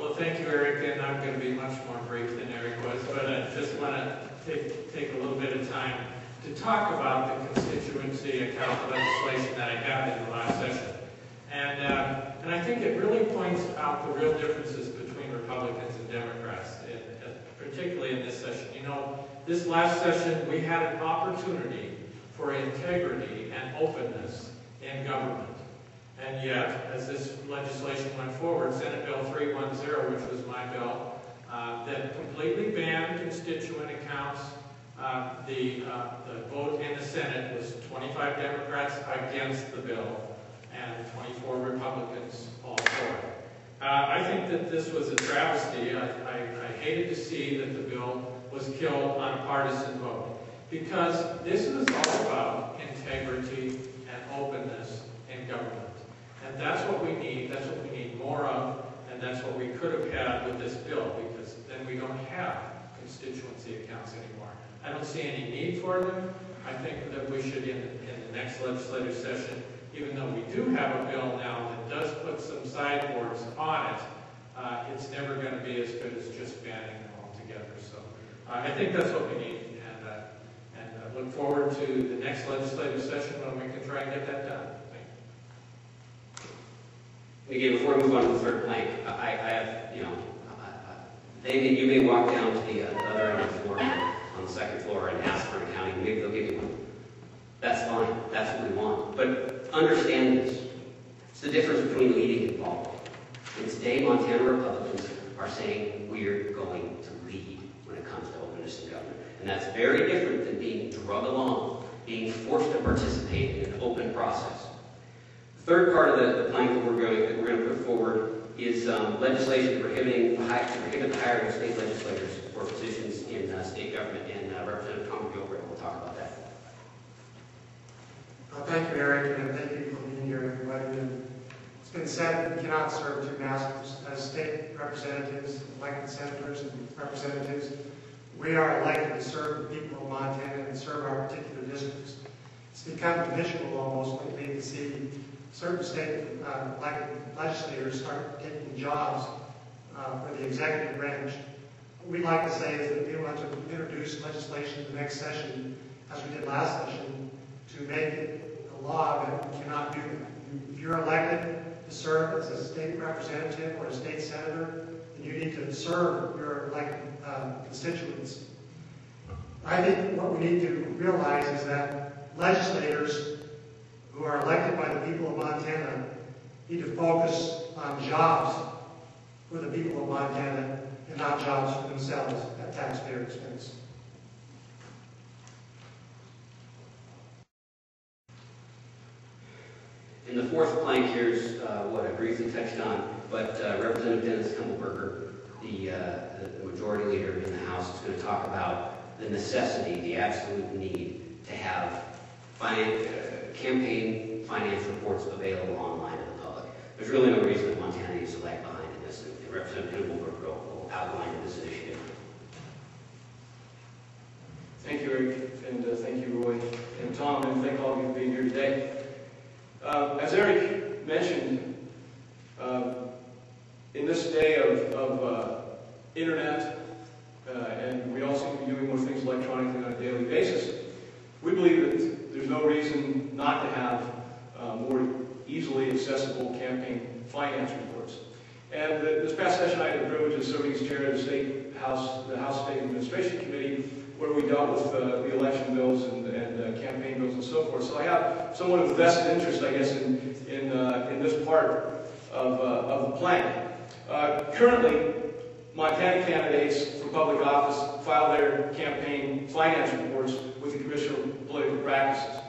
Well, thank you, Eric, and I'm going to be much more brief than Eric was, but I just want to take a little bit of time to talk about the constituency account legislation that I had in the last session. And I think it really points out the real differences between Republicans and Democrats, particularly in this session. You know, this last session we had an opportunity for integrity and openness in government. And yet, as this legislation went forward, Senate Bill 310, which was my bill, that completely banned constituent accounts. The vote in the Senate was 25 Democrats against the bill and 24 Republicans all for it. I think that this was a travesty. I hated to see that the bill was killed on a partisan vote, because this is all about integrity and openness in government. And that's what we need. That's what we need more of, and that's what we could have had with this bill, because then we don't have constituency accounts anymore. I don't see any need for them. I think that we should, in the next legislative session, even though we do have a bill now that does put some sideboards on it, it's never going to be as good as just banning them altogether. So I think that's what we need, and I look forward to the next legislative session when we can try and get that done. Again, before we move on to the third plank, I have, David, you may walk down to the other end of the floor, on the second floor, and ask for an accounting. Maybe they'll give you one. That's fine. That's what we want. But understand this. It's the difference between leading and following. And today, Montana Republicans are saying we're going to lead when it comes to openness in government. And that's very different than being drugged along, being forced to participate in an open process. The third part of the plank that we're going to put forward is legislation prohibiting the hiring of state legislators for positions in state government, and Representative Tom Gilbert will talk about that. Thank you, Eric, and thank you for being here, everybody. And it's been said that we cannot serve two masters. As state representatives, elected senators, and representatives, we are elected to serve the people of Montana and serve our particular districts. It's become habitual almost lately to see certain state elected legislators start taking jobs for the executive branch. What we'd like to say is that we want to introduce legislation in the next session, as we did last session, to make it a law that we cannot do that. If you're elected to serve as a state representative or a state senator, then you need to serve your elected constituents. I think what we need to realize is that legislators who are elected by the people of Montana need to focus on jobs for the people of Montana and not jobs for themselves at taxpayer expense. In the fourth plank, here's what I briefly touched on, but Representative Dennis Kumpelberger, the majority leader in the House, is going to talk about the necessity, the absolute need to have campaign finance reports available online to the public. There's really no reason that Montana needs to lag behind in this, and Representative Kumpelberger will outline this initiative. Thank you, Eric, and thank you, Roy and Tom, and thank all of you for being here today. As Eric mentioned, in this day of internet, and we all seem to be doing more things electronically on a daily basis, we believe that there's no reason not to have more easily accessible campaign finance reports. And this past session, I had the privilege of serving as chair of the House State Administration Committee, where we dealt with the election bills and campaign bills and so forth. So I have somewhat of a vested interest, I guess, in this part of the plan. Currently, Montana candidates for public office file their campaign finance reports with the Commission on Political Practices.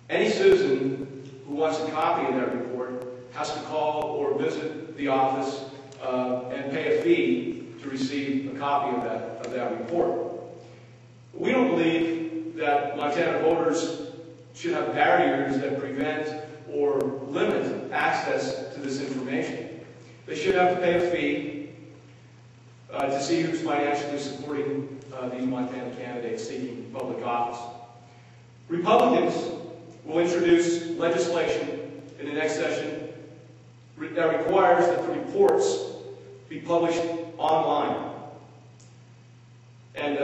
Any citizen who wants a copy of that report has to call or visit the office and pay a fee to receive a copy of that report. We don't believe that Montana voters should have barriers that prevent or limit access to this information. They should have to pay a fee to see who's financially supporting these Montana candidates seeking public office. Republicans will introduce legislation in the next session that requires that the reports be published online. And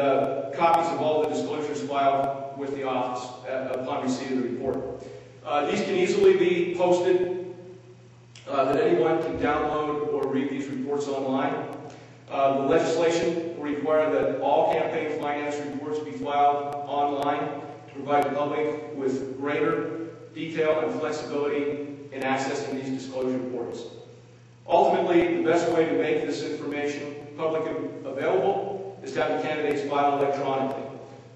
copies of all the disclosures filed with the office upon receipt of the report. These can easily be posted, that anyone can download or read these reports online. The legislation will require that all campaign finance reports be filed online to provide the public with greater detail and flexibility in accessing these disclosure reports. Ultimately, the best way to make this information publicly available is to have the candidates file electronically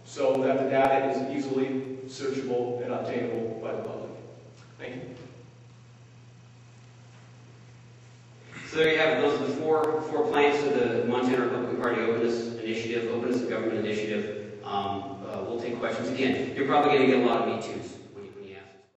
so that the data is easily searchable and obtainable by the public. Thank you. So there you have it. Those are the four planks of the Montana Republican Party Openness Initiative, Openness of Government Initiative. We'll take questions. Again, you're probably going to get a lot of Me Too's.